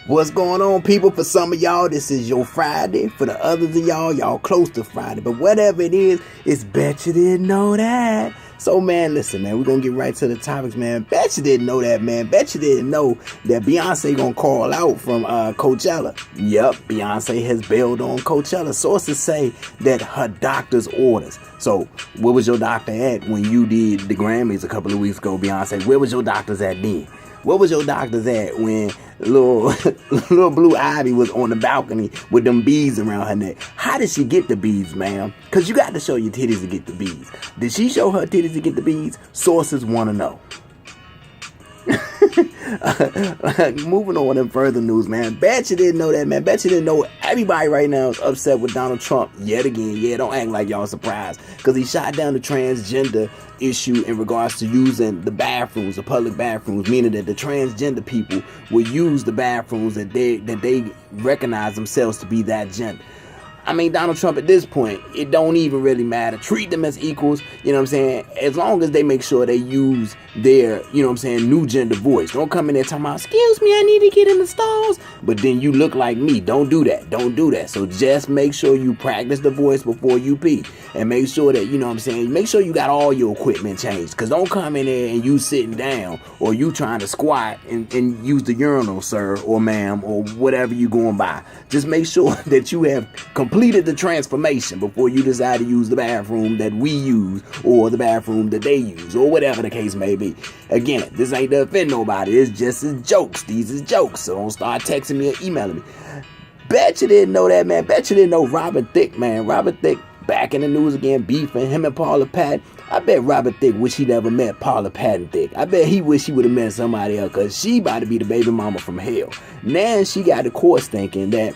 What's going on, people? For some of y'all, this is your Friday. For the others of y'all close to Friday. But whatever it is, it's Bet You Didn't Know That. So, man, listen, man, we're going to get right to the topics, man. Bet you didn't know that, man. Bet you didn't know that Beyonce going to call out from Coachella. Yep, Beyonce has bailed on Coachella. Sources say that her doctor's orders. So, where was your doctor at when you did the Grammys a couple of weeks ago, Beyonce? Where was your doctor's at then? Where was your doctor's at when little Blue Ivy was on the balcony with them beads around her neck? How did she get the beads, ma'am? Because you got to show your titties to get the beads. Did she show her titties to get the beads? Sources want to know. Moving on in further news, man. Bet you didn't know that, man. Bet you didn't know everybody right now is upset with Donald Trump yet again. Yeah, don't act like y'all surprised, because he shot down the transgender issue in regards to using the bathrooms, the public bathrooms, meaning that the transgender people will use the bathrooms that they recognize themselves to be that gender. I mean, Donald Trump, at this point, it don't even really matter. Treat them as equals, you know what I'm saying? As long as they make sure they use their, you know what I'm saying, new gender voice. Don't come in there talking about, excuse me, I need to get in the stalls. But then you look like me. Don't do that. Don't do that. So just make sure you practice the voice before you pee. And make sure that, you know what I'm saying, make sure you got all your equipment changed. Because don't come in there and you sitting down or you trying to squat and use the urinal, sir or ma'am, or whatever you going by. Just make sure that you have completed the transformation before you decide to use the bathroom that we use or the bathroom that they use or whatever the case may be. Again, this ain't to offend nobody. It's just jokes. These is jokes. So don't start texting me or emailing me. Bet you didn't know that, man. Bet you didn't know Robin Thicke, man. Robin Thicke back in the news again, beefing him and Paula Patton. I bet Robin Thicke wish he never met Paula Patton Thicke. I bet he wish he would have met somebody else, because she about to be the baby mama from hell. Now she got the courts thinking that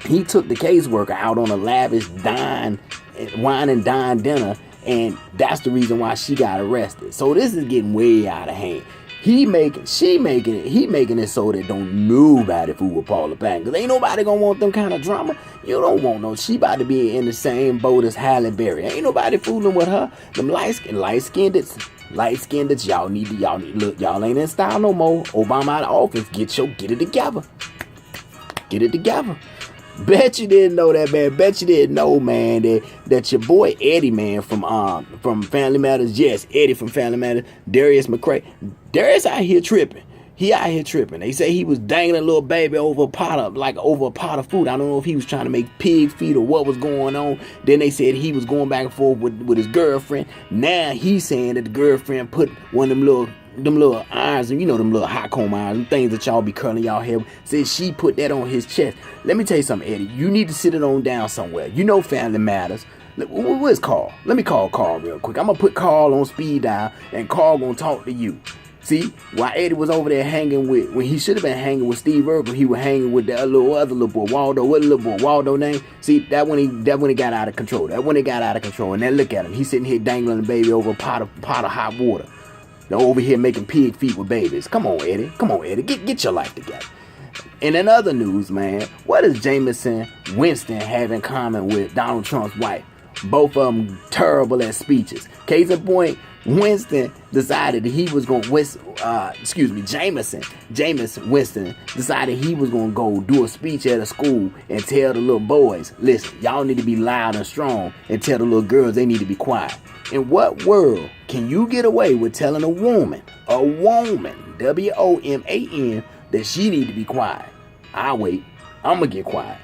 he took the caseworker out on a lavish wine and dine dinner, and that's the reason why she got arrested. So this is getting way out of hand. He making it so that don't nobody fool with Paula Patton, because ain't nobody gonna want them kind of drama. You don't want no. She about to be in the same boat as Halle Berry. Ain't nobody fooling with her. Them light skinned, y'all need look, y'all ain't in style no more. Obama out of office, get it together. Get it together. Bet you didn't know that, man. Bet you didn't know, man, that your boy Eddie, man, from Family Matters. Yes, Eddie from Family Matters. Darius McCray. Darius out here tripping. He out here tripping. They say he was dangling a little baby over a pot of food. I don't know if he was trying to make pig feet or what was going on. Then they said he was going back and forth with his girlfriend. Now he's saying that the girlfriend put one of them little irons, and you know them little hot comb irons, them things that y'all be curling y'all hair with. Said she put that on his chest. Let me tell you something, Eddie. You need to sit it on down somewhere. You know Family Matters. Where's Carl? Let me call Carl real quick. I'm gonna put Carl on speed dial, and Carl gonna talk to you. See, while Eddie was over there hanging with, when he should have been hanging with Steve Urkel, he was hanging with that other little boy, Waldo. What little boy, Waldo name? See, that when he got out of control. And then look at him. He's sitting here dangling the baby over a pot of hot water. They're over here making pig feet with babies. Come on, Eddie. Get your life together. And in other news, man, what does Jameis Winston have in common with Donald Trump's wife? Both of them terrible at speeches. Case in point, Winston decided that he was going to Jameis Winston decided he was going to go do a speech at a school and tell the little boys, listen, y'all need to be loud and strong, and tell the little girls they need to be quiet. In what world can you get away with telling a woman, WOMAN, that she need to be quiet? I'll wait. I'm going to get quiet.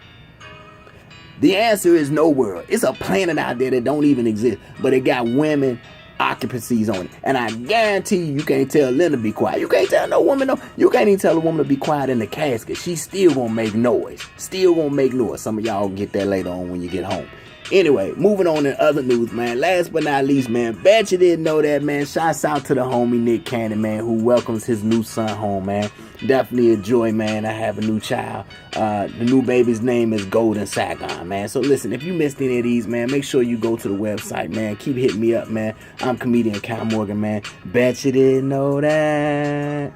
The answer is no world. It's a planet out there that don't even exist, but it got women occupancies on it. And I guarantee you can't tell Linda to be quiet. You can't tell no woman, no. You can't even tell a woman to be quiet in the casket. She's still going to make noise. Some of y'all get that later on when you get home. Anyway, moving on in other news, man. Last but not least, man, bet you didn't know that, man. Shouts out to the homie Nick Cannon, man, who welcomes his new son home, man. Definitely a joy, man. I have a new child. The new baby's name is Golden Saigon, man. So listen, if you missed any of these, man, make sure you go to the website, man. Keep hitting me up, man. I'm comedian Kyle Morgan, man. Bet you didn't know that.